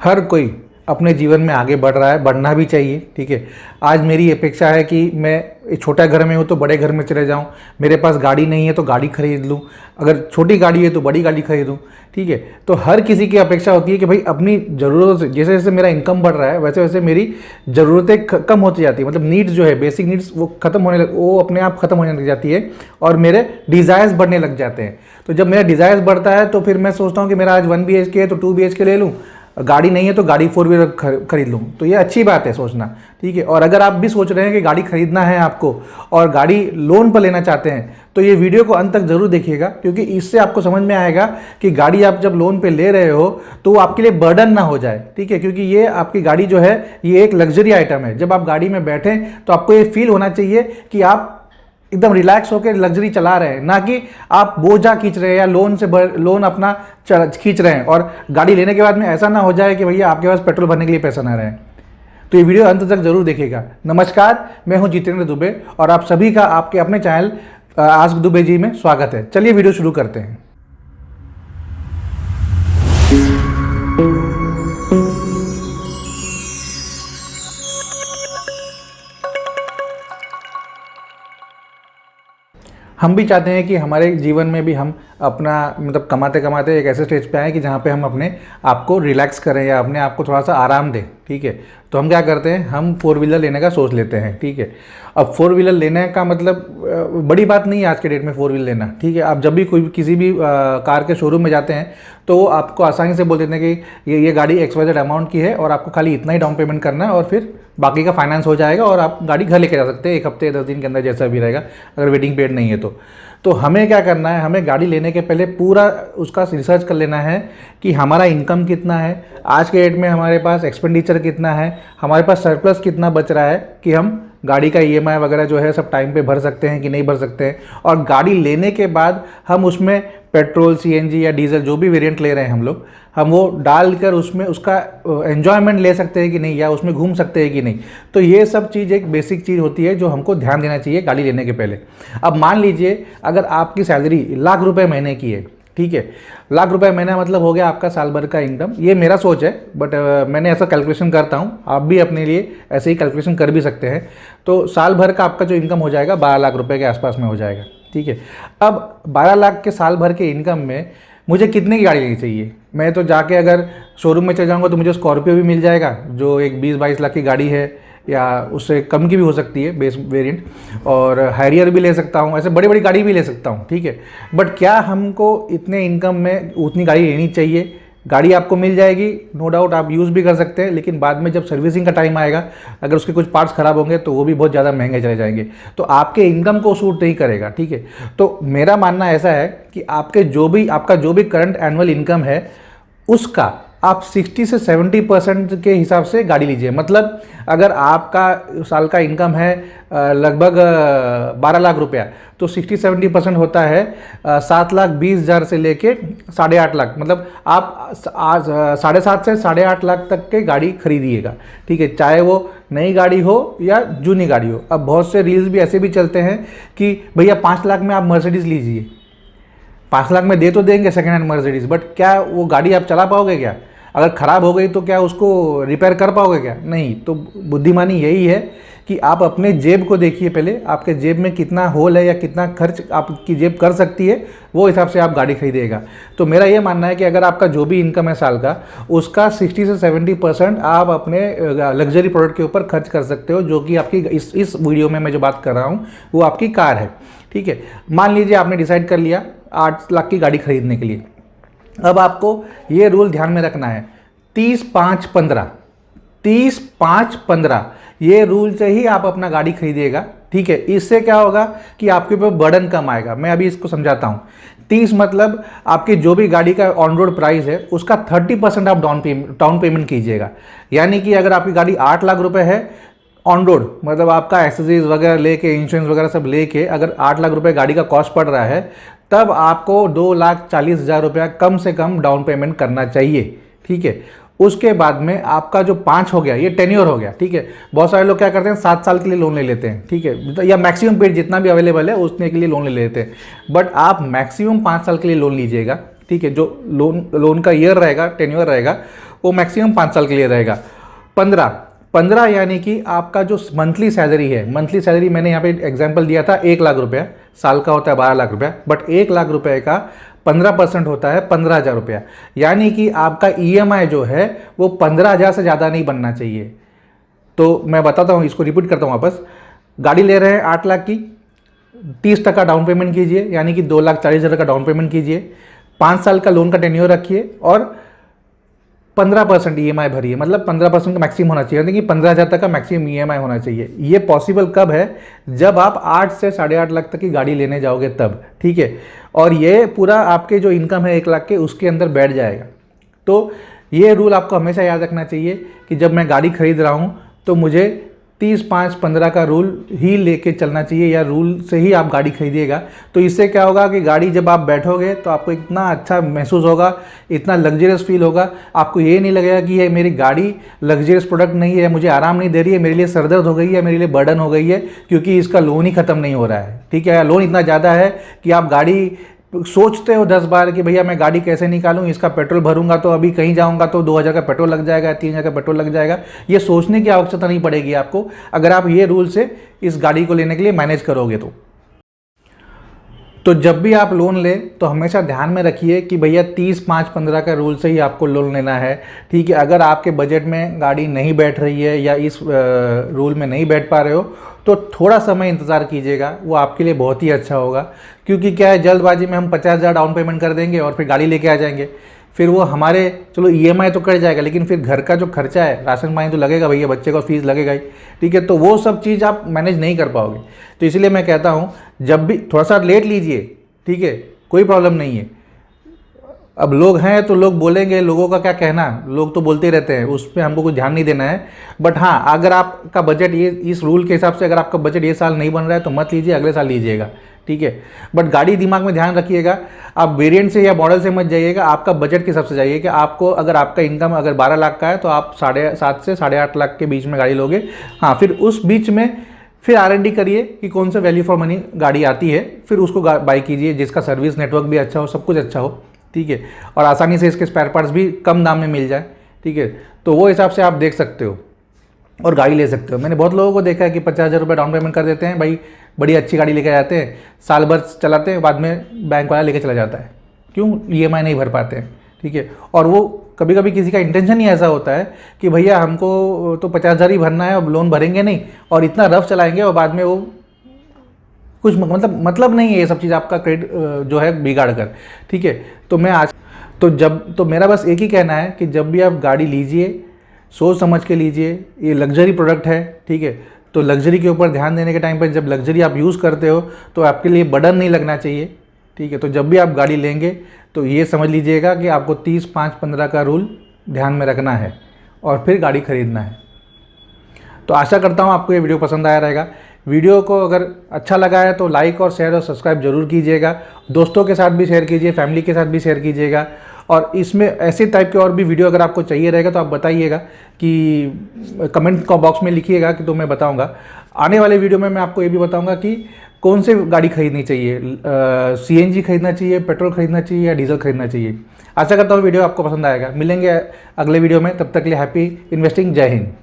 हर कोई अपने जीवन में आगे बढ़ रहा है, बढ़ना भी चाहिए। ठीक है, आज मेरी अपेक्षा है कि मैं एक छोटा घर में हूँ तो बड़े घर में चले जाऊँ, मेरे पास गाड़ी नहीं है तो गाड़ी खरीद लूँ, अगर छोटी गाड़ी है तो बड़ी गाड़ी खरीदूँ। ठीक है, तो हर किसी की अपेक्षा होती है कि भाई अपनी ज़रूरतों से, जैसे जैसे मेरा इनकम बढ़ रहा है वैसे वैसे मेरी ज़रूरतें कम होती जाती है, मतलब नीड्स जो है, बेसिक नीड्स वो अपने आप ख़त्म होने लग जाती है और मेरे डिज़ायर्स बढ़ने लग जाते हैं। तो जब मेरा डिज़ायर्स बढ़ता है तो फिर मैं सोचता हूँ कि मेरा आज 1 BHK है तो 2 BHK ले लूँ, गाड़ी नहीं है तो गाड़ी 4 व्हीलर खरीद लूँ। तो ये अच्छी बात है सोचना। ठीक है, और अगर आप भी सोच रहे हैं कि गाड़ी खरीदना है आपको और गाड़ी लोन पर लेना चाहते हैं तो ये वीडियो को अंत तक ज़रूर देखिएगा, क्योंकि इससे आपको समझ में आएगा कि गाड़ी आप जब लोन पे ले रहे हो तो वो आपके लिए बर्डन ना हो जाए। ठीक है, क्योंकि ये आपकी गाड़ी जो है ये एक लग्जरी आइटम है। जब आप गाड़ी में बैठें तो आपको ये फील होना चाहिए कि आप एकदम रिलैक्स होकर लग्जरी चला रहे हैं, ना कि आप बोझा खींच रहे हैं या लोन अपना खींच रहे हैं और गाड़ी लेने के बाद में ऐसा ना हो जाए कि भैया आपके पास पेट्रोल भरने के लिए पैसा ना रहे। तो ये वीडियो अंत तक जरूर देखिएगा। नमस्कार, मैं हूं जितेंद्र दुबे और आप सभी का आपके अपने चैनल आस्क दुबे जी में स्वागत है। चलिए वीडियो शुरू करते हैं। हम भी चाहते हैं कि हमारे जीवन में भी हम अपना मतलब कमाते कमाते एक ऐसे स्टेज पे आए कि जहाँ पे हम अपने आप को रिलैक्स करें या अपने आप को थोड़ा सा आराम दें। ठीक है, तो हम क्या करते हैं, हम 4 व्हीलर लेने का सोच लेते हैं। ठीक है, अब 4 व्हीलर लेने का मतलब बड़ी बात नहीं है आज के डेट में 4 व्हीलर लेना। ठीक है, आप जब भी कोई किसी भी कार के शोरूम में जाते हैं तो वो आपको आसानी से बोल देते हैं कि ये गाड़ी XYZ अमाउंट की है और आपको खाली इतना ही डाउन पेमेंट करना है और फिर बाकी का फाइनेंस हो जाएगा और आप गाड़ी घर लेके जा सकते हैं 1 हफ्ते 10 दिन के अंदर, जैसा भी रहेगा, अगर वेटिंग पीरियड नहीं है तो हमें क्या करना है, हमें गाड़ी लेने के पहले पूरा उसका रिसर्च कर लेना है कि हमारा इनकम कितना है, आज के डेट में हमारे पास एक्सपेंडिचर कितना है, हमारे पास सरप्लस कितना बच रहा है कि हम गाड़ी का EMI वगैरह जो है सब टाइम पे भर सकते हैं कि नहीं भर सकते हैं, और गाड़ी लेने के बाद हम उसमें पेट्रोल, CNG या डीजल जो भी वेरिएंट ले रहे हैं हम वो डालकर उसमें उसका एन्जॉयमेंट ले सकते हैं कि नहीं, या उसमें घूम सकते हैं कि नहीं। तो ये सब चीज़ एक बेसिक चीज़ होती है जो हमको ध्यान देना चाहिए गाड़ी लेने के पहले। अब मान लीजिए अगर आपकी सैलरी ₹1,00,000 महीने की है, ठीक है, ₹1,00,000 महीना मतलब हो गया आपका साल भर का इनकम। ये मेरा सोच है, बट मैंने ऐसा कैलकुलेशन करता हूँ, आप भी अपने लिए ऐसे ही कैलकुलेशन कर भी सकते हैं। तो साल भर का आपका जो इनकम हो जाएगा ₹12,00,000 के आसपास में हो जाएगा। ठीक है, अब 12 लाख के साल भर के इनकम में मुझे कितने की गाड़ी लेनी चाहिए? मैं तो जाके अगर शोरूम में चले जाऊँगा तो मुझे स्कॉर्पियो भी मिल जाएगा जो एक 20-22 लाख की गाड़ी है, या उससे कम की भी हो सकती है बेस वेरिएंट, और हैरियर भी ले सकता हूँ, ऐसे बड़ी बड़ी गाड़ी भी ले सकता हूँ। ठीक है, बट क्या हमको इतने इनकम में उतनी गाड़ी लेनी चाहिए? गाड़ी आपको मिल जाएगी, नो डाउट, आप यूज़ भी कर सकते हैं, लेकिन बाद में जब सर्विसिंग का टाइम आएगा अगर उसके कुछ पार्ट्स ख़राब होंगे तो वो भी बहुत ज़्यादा महंगे चले जाएंगे, तो आपके इनकम को सूट नहीं करेगा। ठीक है, तो मेरा मानना ऐसा है कि आपका जो भी करंट एनुअल इनकम है उसका आप 60 से 70% के हिसाब से गाड़ी लीजिए। मतलब अगर आपका साल का इनकम है लगभग 12 लाख रुपया, तो 60-70% होता है 7,20,000 से लेके 8.5 लाख, मतलब आप 7.5 से 8.5 लाख तक के गाड़ी खरीदिएगा। ठीक है, चाहे वो नई गाड़ी हो या जूनी गाड़ी हो। अब बहुत से रील्स भी ऐसे भी चलते हैं कि भैया 5 लाख में आप मर्सिडीज़ लीजिए। 5 लाख में दे तो देंगे सेकेंड हैंड मर्सिडीज़, बट क्या वो गाड़ी आप चला पाओगे? क्या अगर ख़राब हो गई तो क्या उसको रिपेयर कर पाओगे? क्या नहीं। तो बुद्धिमानी यही है कि आप अपने जेब को देखिए पहले, आपके जेब में कितना होल है या कितना खर्च आपकी जेब कर सकती है, वो हिसाब से आप गाड़ी खरीदिएगा। तो मेरा ये मानना है कि अगर आपका जो भी इनकम है साल का, उसका 60 से 70% आप अपने लग्जरी प्रोडक्ट के ऊपर खर्च कर सकते हो, जो कि आपकी इस वीडियो में मैं जो बात कर रहा हूँ वो आपकी कार है। ठीक है, मान लीजिए आपने डिसाइड कर लिया 8 लाख की गाड़ी खरीदने के लिए। अब आपको ये रूल ध्यान में रखना है, 30-5-15, 30-5-15 ये रूल से ही आप अपना गाड़ी खरीदिएगा। ठीक है, इससे क्या होगा कि आपके ऊपर बर्डन कम आएगा। मैं अभी इसको समझाता हूँ। 30 मतलब आपकी जो भी गाड़ी का ऑन रोड प्राइस है उसका 30% आप डाउन पेमेंट कीजिएगा। यानी कि अगर आपकी गाड़ी 8 लाख रुपए है ऑन रोड, मतलब आपका एक्सेसरीज वगैरह लेके, इंश्योरेंस वगैरह सब लेके अगर 8 लाख रुपए गाड़ी का कॉस्ट पड़ रहा है, तब आपको 2,40,000 रुपया कम से कम डाउन पेमेंट करना चाहिए। ठीक है, उसके बाद में आपका जो 5 हो गया, ये टेन्योर हो गया। ठीक है, बहुत सारे लोग क्या करते हैं 7 साल के लिए लोन ले लेते हैं। ठीक है, या मैक्सिमम पीरियड जितना भी अवेलेबल है उतने के लिए लोन ले लेते हैं, बट आप मैक्सिमम 5 साल के लिए लोन लीजिएगा। ठीक है, जो लोन का ईयर रहेगा, टेन्योर रहेगा, वो मैक्सिमम 5 साल के लिए रहेगा। 15 यानी कि आपका जो मंथली सैलरी है, मंथली सैलरी मैंने यहाँ पे एग्जांपल दिया था 1 लाख रुपया, साल का होता है 12 लाख रुपया, बट 1 लाख रुपए का 15% होता है 15,000 रुपया। यानी कि आपका EMI जो है वो 15,000 से ज़्यादा नहीं बनना चाहिए। तो मैं बताता हूँ, इसको रिपीट करता हूँ वापस। गाड़ी ले रहे हैं 8 लाख की, 30% डाउन पेमेंट कीजिए, यानी कि 2,40,000 का डाउन पेमेंट कीजिए, 5 साल का लोन का टेन्योर रखिए और 15% EMI भरिए। मतलब 15% का मैक्सिमम होना चाहिए, यानी कि 15,000 तक का मैक्सिमम EMI होना चाहिए। ये पॉसिबल कब है? जब आप 8 से 8.5 लाख तक की गाड़ी लेने जाओगे तब, ठीक है। और ये पूरा आपके जो इनकम है 1 लाख के, उसके अंदर बैठ जाएगा। तो ये रूल आपको हमेशा याद रखना चाहिए कि जब मैं गाड़ी खरीद रहा हूँ तो मुझे 30-5-15 का रूल ही लेके चलना चाहिए, या रूल से ही आप गाड़ी खरीदिएगा। तो इससे क्या होगा कि गाड़ी जब आप बैठोगे तो आपको इतना अच्छा महसूस होगा, इतना लग्जरियस फील होगा, आपको ये नहीं लगेगा कि ये मेरी गाड़ी लग्जरियस प्रोडक्ट नहीं है, मुझे आराम नहीं दे रही है, मेरे लिए सरदर्द हो गई है, मेरे लिए बर्डन हो गई है, क्योंकि इसका लोन ही ख़त्म नहीं हो रहा है, ठीक है। लोन इतना ज़्यादा है कि आप गाड़ी सोचते हो 10 बार कि भैया मैं गाड़ी कैसे निकालूं, इसका पेट्रोल भरूंगा तो अभी कहीं जाऊंगा तो 2,000 का पेट्रोल लग जाएगा, 3,000 का पेट्रोल लग जाएगा। ये सोचने की आवश्यकता नहीं पड़ेगी आपको, अगर आप ये रूल से इस गाड़ी को लेने के लिए मैनेज करोगे तो जब भी आप लोन लें तो हमेशा ध्यान में रखिए कि भैया 30-5-15 का रूल से ही आपको लोन लेना है, ठीक है। अगर आपके बजट में गाड़ी नहीं बैठ रही है या इस रूल में नहीं बैठ पा रहे हो तो थोड़ा समय इंतज़ार कीजिएगा, वो आपके लिए बहुत ही अच्छा होगा। क्योंकि क्या है, जल्दबाजी में हम 50,000 डाउन पेमेंट कर देंगे और फिर गाड़ी लेके आ जाएंगे, फिर वो हमारे चलो EMI तो कट जाएगा, लेकिन फिर घर का जो खर्चा है, राशन पानी तो लगेगा भैया, बच्चे को फीस लगेगा ही, ठीक है। तो वो सब चीज़ आप मैनेज नहीं कर पाओगे। तो इसलिए मैं कहता हूँ जब भी थोड़ा सा लेट लीजिए, ठीक है, कोई प्रॉब्लम नहीं है। अब लोग हैं तो लोग बोलेंगे, लोगों का क्या कहना, लोग तो बोलते ही रहते हैं, उस पर हमको कुछ ध्यान नहीं देना है। बट हाँ, अगर आपका बजट ये इस रूल के हिसाब से अगर आपका बजट ये साल नहीं बन रहा है तो मत लीजिए, अगले साल लीजिएगा, ठीक है। बट गाड़ी दिमाग में ध्यान रखिएगा, आप वेरिएंट से या मॉडल से मत जाइएगा, आपका बजट के हिसाब से जाइए कि आपको अगर आपका इनकम अगर 12 लाख का है तो आप 7.5 से 8.5 लाख के बीच में गाड़ी लोगे। हाँ, फिर उस बीच में फिर R&D करिए कि कौन सा वैल्यू फॉर मनी गाड़ी आती है, फिर उसको बाई कीजिए जिसका सर्विस नेटवर्क भी अच्छा हो, सब कुछ अच्छा हो, ठीक है। और आसानी से इसके स्पेयर पार्ट्स भी कम दाम में मिल जाए, ठीक है। तो वो हिसाब से आप देख सकते हो और गाड़ी ले सकते हो। मैंने बहुत लोगों को देखा है कि 50,000 रुपये डाउन पेमेंट कर देते हैं, भाई बड़ी अच्छी गाड़ी लेके जाते हैं, साल भर चलाते हैं, बाद में बैंक वाला लेके चला जाता है। क्यों? EMI नहीं भर पाते हैं, ठीक है। और वो कभी कभी किसी का इंटेंशन ही ऐसा होता है कि भैया हमको तो 50,000 ही भरना है और लोन भरेंगे नहीं, और इतना रफ चलाएंगे और बाद में वो कुछ मतलब नहीं है ये सब चीज़ आपका क्रेडिट जो है बिगाड़ कर, ठीक है। तो मेरा बस एक ही कहना है कि जब भी आप गाड़ी लीजिए सोच समझ के लीजिए, ये लग्जरी प्रोडक्ट है, ठीक है। तो लग्जरी के ऊपर ध्यान देने के टाइम पर जब लग्जरी आप यूज़ करते हो तो आपके लिए बर्डन नहीं लगना चाहिए, ठीक है। तो जब भी आप गाड़ी लेंगे तो ये समझ लीजिएगा कि आपको 30-5-15 का रूल ध्यान में रखना है और फिर गाड़ी खरीदना है। तो आशा करता हूँ आपको ये वीडियो पसंद आया रहेगा। वीडियो को अगर अच्छा लगा है तो लाइक और शेयर और सब्सक्राइब जरूर कीजिएगा, दोस्तों के साथ भी शेयर कीजिए, फैमिली के साथ भी शेयर कीजिएगा। और इसमें ऐसे टाइप के और भी वीडियो अगर आपको चाहिए रहेगा तो आप बताइएगा, कि कमेंट बॉक्स में लिखिएगा कि तो मैं बताऊंगा। आने वाले वीडियो में मैं आपको ये भी बताऊंगा कि कौन से गाड़ी खरीदनी चाहिए, CNG खरीदना चाहिए, पेट्रोल खरीदना चाहिए या डीजल खरीदना चाहिए। आशा करता हूँ वीडियो आपको पसंद आएगा। मिलेंगे अगले वीडियो में, तब तक के लिए हैप्पी इन्वेस्टिंग। जय हिंद।